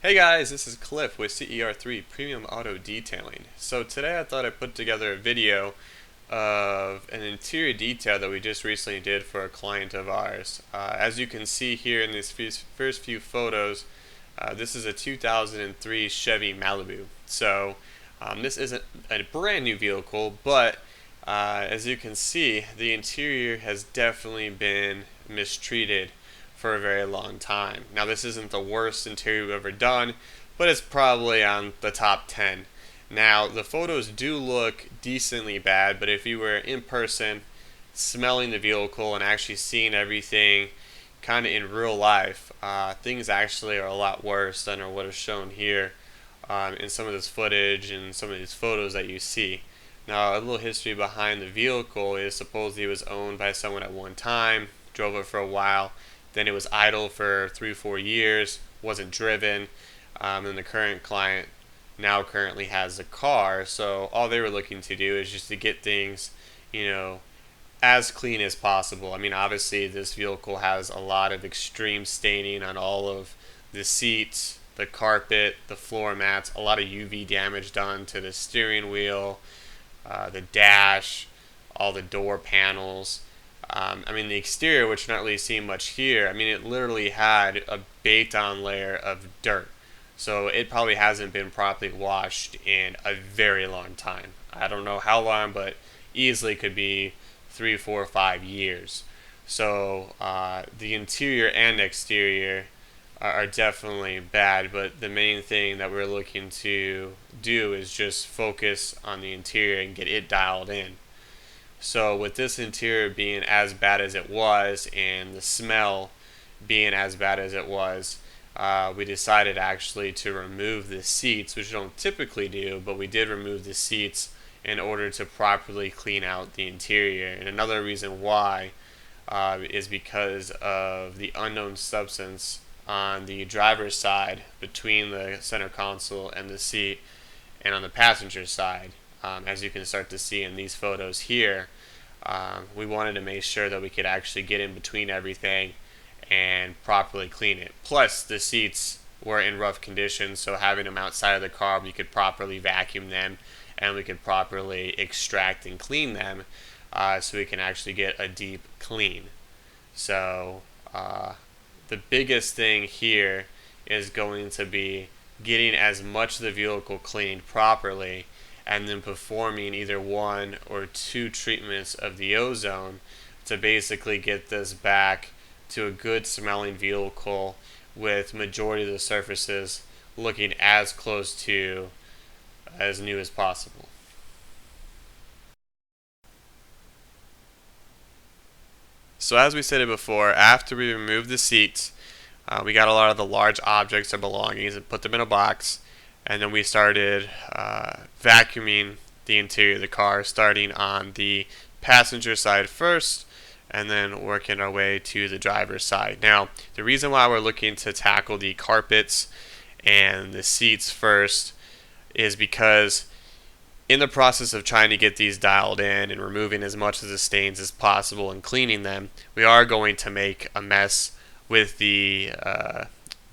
Hey guys, this is Cliff with CER3 Premium Auto Detailing. So today I thought I'd put together a video of an interior detail that we just recently did for a client of ours. As you can see here in these first few photos, this is a 2003 Chevy Malibu. So this isn't a brand new vehicle, but as you can see, the interior has definitely been mistreated for a very long time. Now, this isn't the worst interior we've ever done, but it's probably on the top 10. Now, the photos do look decently bad, but if you were in person, smelling the vehicle and actually seeing everything kind of in real life, things actually are a lot worse than what is shown here in some of this footage and some of these photos that you see. Now, a little history behind the vehicle is supposedly it was owned by someone at one time, drove it for a while, then it was idle for 3 or 4 years, wasn't driven, and the current client now currently has a car. So all they were looking to do is just to get things, you know, as clean as possible. I mean, obviously this vehicle has a lot of extreme staining on all of the seats, the carpet, the floor mats, a lot of UV damage done to the steering wheel, the dash, all the door panels. I mean, the exterior, which you're not really seeing much here, I mean, it literally had a baked-on layer of dirt. So it probably hasn't been properly washed in a very long time. I don't know how long, but easily could be 3, 4, 5 years. So the interior and exterior are definitely bad, but the main thing that we're looking to do is just focus on the interior and get it dialed in. So with this interior being as bad as it was and the smell being as bad as it was, we decided actually to remove the seats, which we don't typically do, but we did remove the seats in order to properly clean out the interior. And another reason why is because of the unknown substance on the driver's side between the center console and the seat, and on the passenger side. As you can start to see in these photos here, we wanted to make sure that we could actually get in between everything and properly clean it. Plus, the seats were in rough condition, so having them outside of the car, we could properly vacuum them and we could properly extract and clean them, so we can actually get a deep clean. So, the biggest thing here is going to be getting as much of the vehicle cleaned properly and then performing either 1 or 2 treatments of the ozone to basically get this back to a good smelling vehicle with majority of the surfaces looking as close to as new as possible. So as we stated before, after we removed the seats, we got a lot of the large objects or belongings and put them in a box, and then we started vacuuming the interior of the car, starting on the passenger side first and then working our way to the driver's side. Now, the reason why we're looking to tackle the carpets and the seats first is because in the process of trying to get these dialed in and removing as much of the stains as possible and cleaning them, we are going to make a mess with the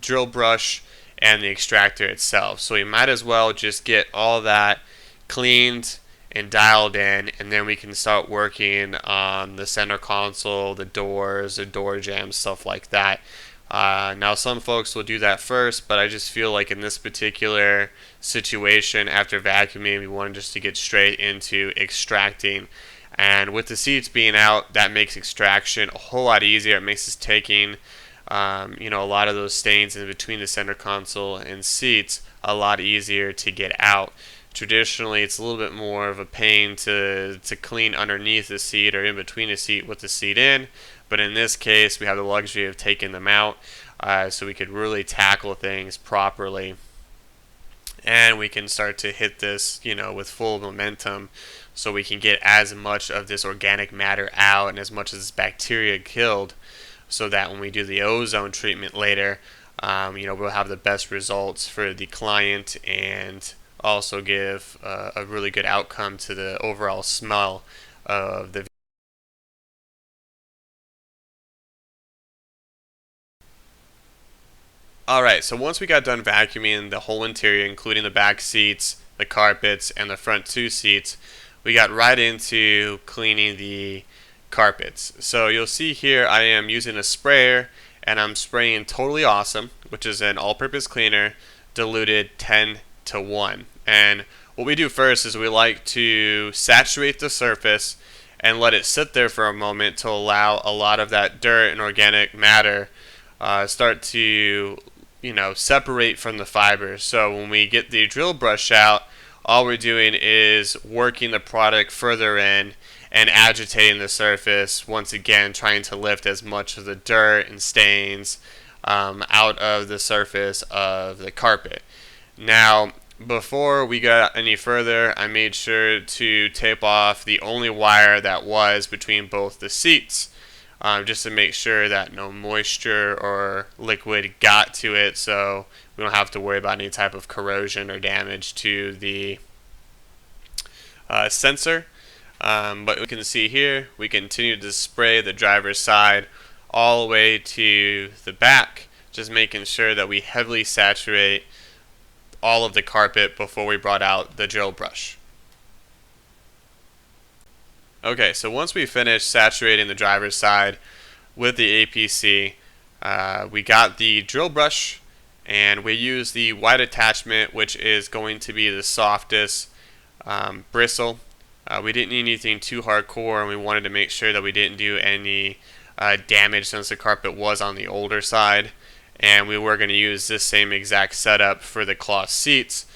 drill brush and the extractor itself. So we might as well just get all that cleaned and dialed in, and then we can start working on the center console, the doors, the door jambs, stuff like that. Now, some folks will do that first, but I just feel like in this particular situation, after vacuuming, we wanted just to get straight into extracting. And with the seats being out, that makes extraction a whole lot easier. It makes us taking a lot of those stains in between the center console and seats a lot easier to get out. Traditionally, it's a little bit more of a pain to clean underneath the seat or in between the seat with the seat in, but in this case, we have the luxury of taking them out, so we could really tackle things properly, and we can start to hit this, with full momentum, so we can get as much of this organic matter out and as much of this bacteria killed, so that when we do the ozone treatment later, we'll have the best results for the client and also give a really good outcome to the overall smell of the. Alright, so once we got done vacuuming the whole interior, including the back seats, the carpets, and the front two seats, we got right into cleaning the carpets. So you'll see here I am using a sprayer, and I'm spraying Totally Awesome, which is an all-purpose cleaner, diluted 10 to 1. And what we do first is we like to saturate the surface and let it sit there for a moment to allow a lot of that dirt and organic matter start to separate from the fibers. So when we get the drill brush out, all we're doing is working the product further in and agitating the surface, once again trying to lift as much of the dirt and stains out of the surface of the carpet. Now, before we got any further, I made sure to tape off the only wire that was between both the seats, just to make sure that no moisture or liquid got to it, so we don't have to worry about any type of corrosion or damage to the sensor. But we can see here, we continue to spray the driver's side all the way to the back, just making sure that we heavily saturate all of the carpet before we brought out the drill brush. Okay, so once we finished saturating the driver's side with the APC, we got the drill brush, and we used the white attachment, which is going to be the softest bristle. We didn't need anything too hardcore, and we wanted to make sure that we didn't do any damage since the carpet was on the older side. And we were going to use this same exact setup for the cloth seats.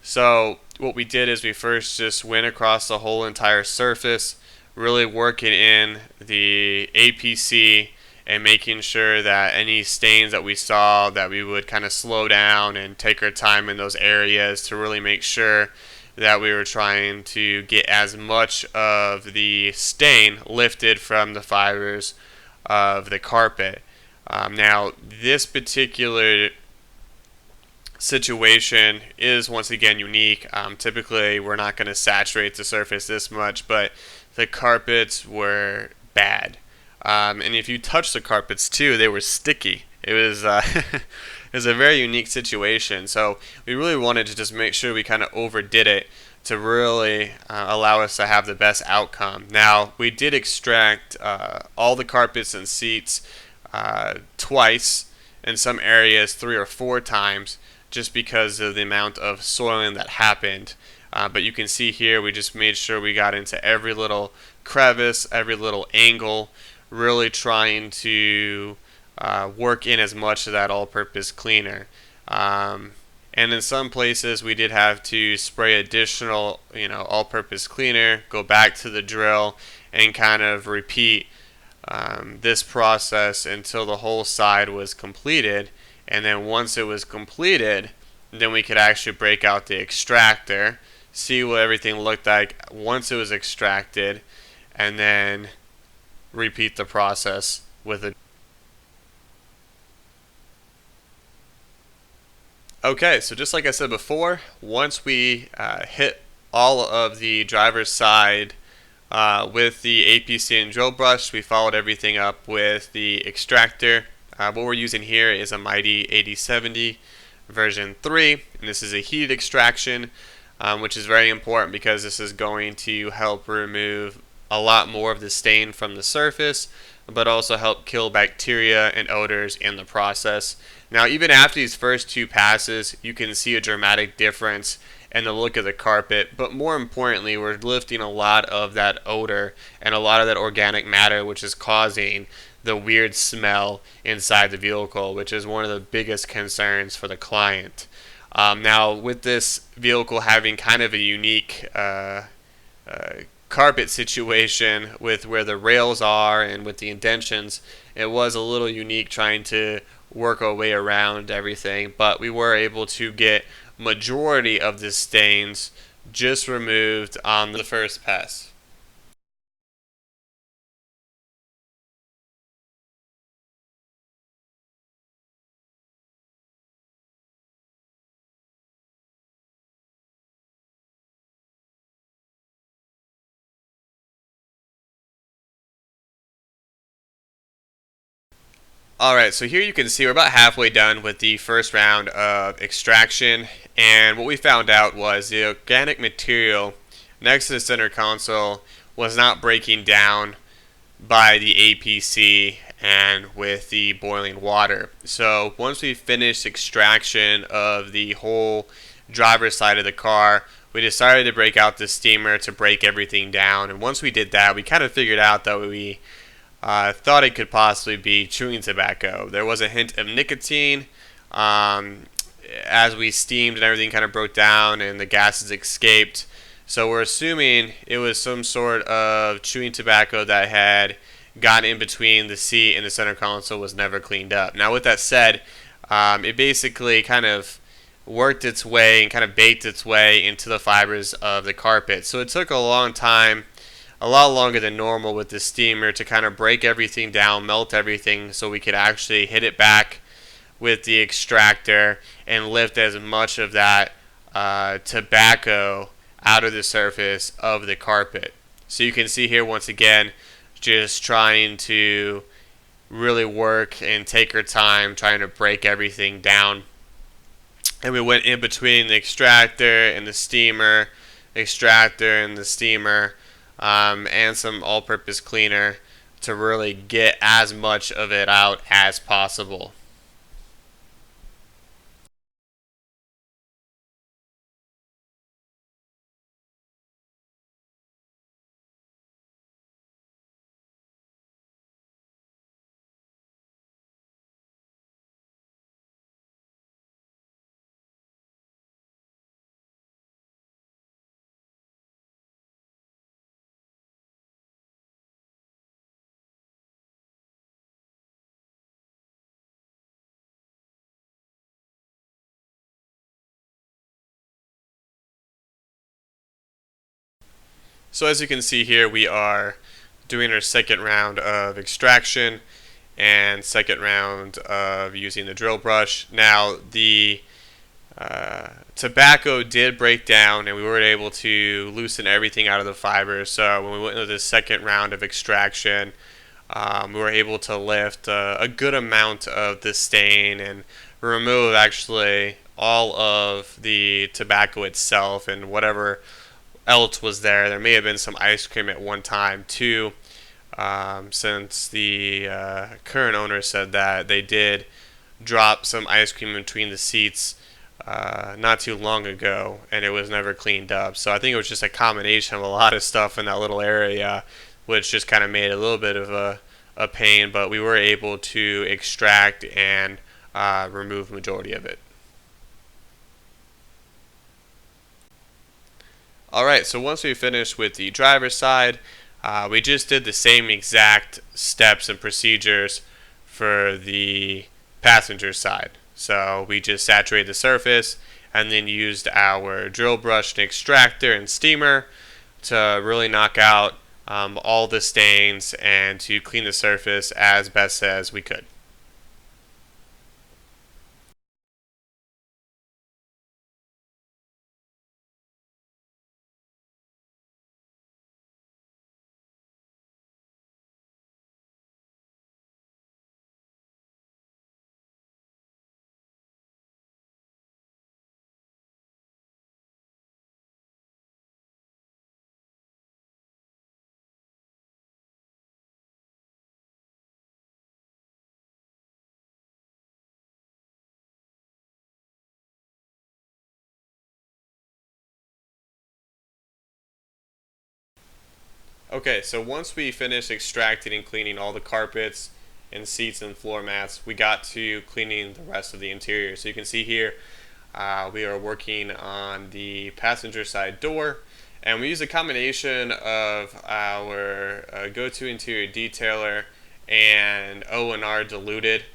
So what we did is we first just went across the whole entire surface, really working in the APC and making sure that any stains that we saw, that we would kind of slow down and take our time in those areas to really make sure that we were trying to get as much of the stain lifted from the fibers of the carpet. Now, this particular situation is once again unique. Typically, we're not going to saturate the surface this much, but the carpets were bad. And if you touch the carpets too, they were sticky. It was it was a very unique situation. So we really wanted to just make sure we kind of overdid it to really allow us to have the best outcome. Now, we did extract all the carpets and seats twice, in some areas 3 or 4 times, just because of the amount of soiling that happened. But you can see here we just made sure we got into every little crevice, every little angle, really trying to work in as much of that all-purpose cleaner. And in some places we did have to spray additional all-purpose cleaner, go back to the drill, and kind of repeat this process until the whole side was completed. And then once it was completed, then we could actually break out the extractor, see what everything looked like once it was extracted, and then repeat the process with it. Okay, so just like I said before, once we hit all of the driver's side with the APC and drill brush, we followed everything up with the extractor. What we're using here is a Mighty 8070 version 3, and this is a heated extraction, which is very important because this is going to help remove a lot more of the stain from the surface, but also help kill bacteria and odors in the process. Now, even after these first 2 passes, you can see a dramatic difference in the look of the carpet, but more importantly, we're lifting a lot of that odor and a lot of that organic matter, which is causing the weird smell inside the vehicle, which is one of the biggest concerns for the client. Now, with this vehicle having kind of a unique carpet situation with where the rails are and with the indentions, it was a little unique trying to work our way around everything, but we were able to get majority of the stains just removed on the first pass. Alright, so here you can see we're about halfway done with the first round of extraction, and what we found out was the organic material next to the center console was not breaking down by the APC and with the boiling water. So once we finished extraction of the whole driver's side of the car, we decided to break out the steamer to break everything down. And once we did that, we kind of figured out that we thought it could possibly be chewing tobacco. There was a hint of nicotine. As we steamed and everything kind of broke down and the gases escaped. So we're assuming it was some sort of chewing tobacco that had gotten in between the seat and the center console, was never cleaned up. Now with that said, it basically kind of worked its way and kind of baked its way into the fibers of the carpet. So it took a long time, a lot longer than normal with the steamer to kind of break everything down, melt everything so we could actually hit it back with the extractor and lift as much of that tobacco out of the surface of the carpet. So you can see here once again, just trying to really work and take our time trying to break everything down. And we went in between the extractor and the steamer, extractor and the steamer, and some all-purpose cleaner to really get as much of it out as possible. So as you can see here, we are doing our second round of extraction and second round of using the drill brush. Now the tobacco did break down and we were able to loosen everything out of the fibers. So when we went into the second round of extraction, we were able to lift a good amount of the stain and remove actually all of the tobacco itself and whatever else was there. There may have been some ice cream at one time too, since the current owner said that they did drop some ice cream between the seats not too long ago and it was never cleaned up. So I think it was just a combination of a lot of stuff in that little area, which just kind of made it a little bit of a pain, but we were able to extract and remove majority of it. Alright, so once we finished with the driver's side, we just did the same exact steps and procedures for the passenger side. So we just saturated the surface and then used our drill brush and extractor and steamer to really knock out all the stains and to clean the surface as best as we could. Okay, so once we finished extracting and cleaning all the carpets and seats and floor mats, we got to cleaning the rest of the interior. So you can see here, we are working on the passenger side door, and we use a combination of our go-to interior detailer and O&R diluted.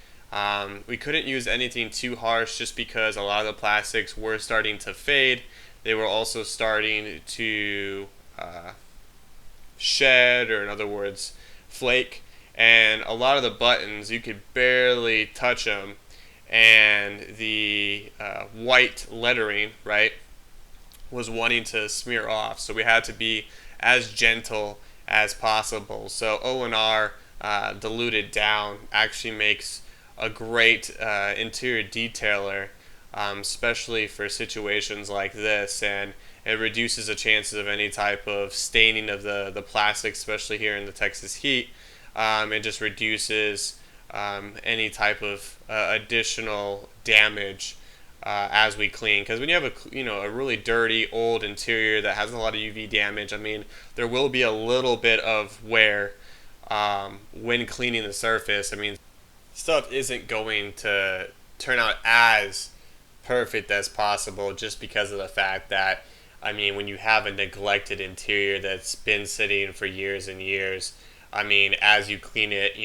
We couldn't use anything too harsh just because a lot of the plastics were starting to fade. They were also starting to shed, or in other words flake, and a lot of the buttons you could barely touch them, and the white lettering, right, was wanting to smear off, so we had to be as gentle as possible. So O&R diluted down actually makes a great interior detailer, especially for situations like this, and it reduces the chances of any type of staining of the plastic, especially here in the Texas heat. It just reduces any type of additional damage as we clean. Because when you have a really dirty old interior that has a lot of UV damage, I mean, there will be a little bit of wear when cleaning the surface. I mean, stuff isn't going to turn out as perfect as possible just because of the fact that, I mean, when you have a neglected interior that's been sitting for years and years, I mean, as you clean it,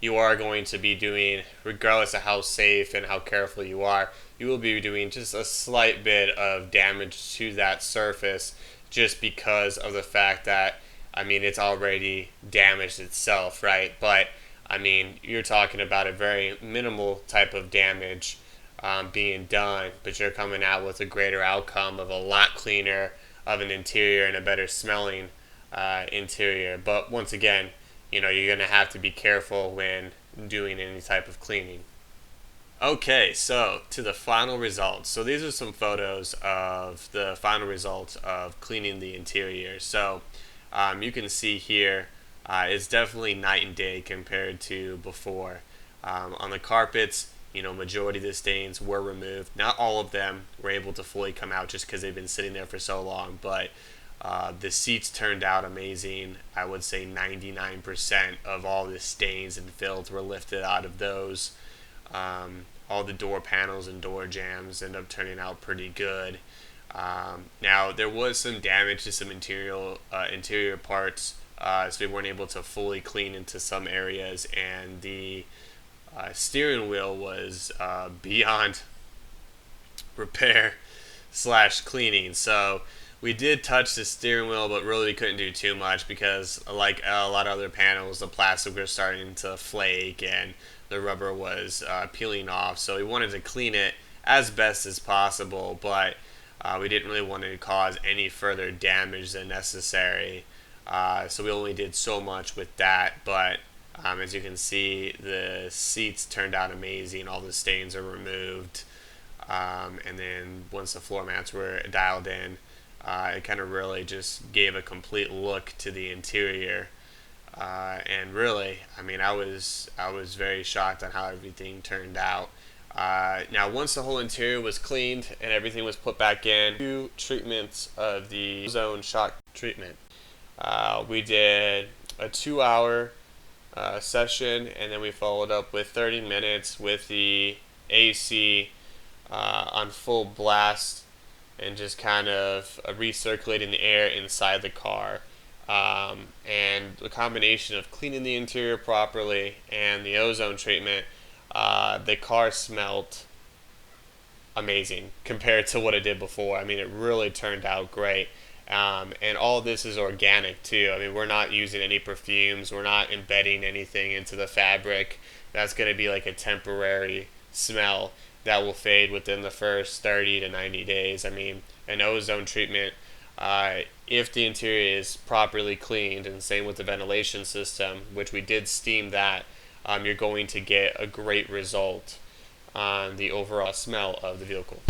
you are going to be doing, regardless of how safe and how careful you are, you will be doing just a slight bit of damage to that surface just because of the fact that, I mean, it's already damaged itself, right? But, I mean, you're talking about a very minimal type of damage being done, but you're coming out with a greater outcome of a lot cleaner of an interior and a better smelling interior. But once again, you're going to have to be careful when doing any type of cleaning. Okay, so to the final results. So these are some photos of the final results of cleaning the interior. So you can see here, it's definitely night and day compared to before. On the carpets, majority of the stains were removed. Not all of them were able to fully come out just because they've been sitting there for so long, but the seats turned out amazing. I would say 99% of all the stains and filth were lifted out of those. All the door panels and door jambs end up turning out pretty good. Now, there was some damage to some interior parts, so we weren't able to fully clean into some areas, and the steering wheel was beyond repair / cleaning. So we did touch the steering wheel, but really we couldn't do too much because, like a lot of other panels, the plastic was starting to flake and the rubber was peeling off. So we wanted to clean it as best as possible, but we didn't really want to cause any further damage than necessary. So we only did so much with that, but as you can see, the seats turned out amazing. All the stains are removed. And then once the floor mats were dialed in, it kind of really just gave a complete look to the interior. And really, I mean, I was very shocked on how everything turned out. Now, once the whole interior was cleaned and everything was put back in, 2 treatments of the ozone shock treatment. We did a 2-hour session, and then we followed up with 30 minutes with the AC on full blast and just kind of recirculating the air inside the car. And the combination of cleaning the interior properly and the ozone treatment, the car smelled amazing compared to what it did before. I mean, it really turned out great. And all this is organic too. I mean, we're not using any perfumes. We're not embedding anything into the fabric. That's going to be like a temporary smell that will fade within the first 30 to 90 days. I mean, an ozone treatment, if the interior is properly cleaned, and same with the ventilation system, which we did steam that, you're going to get a great result on the overall smell of the vehicle.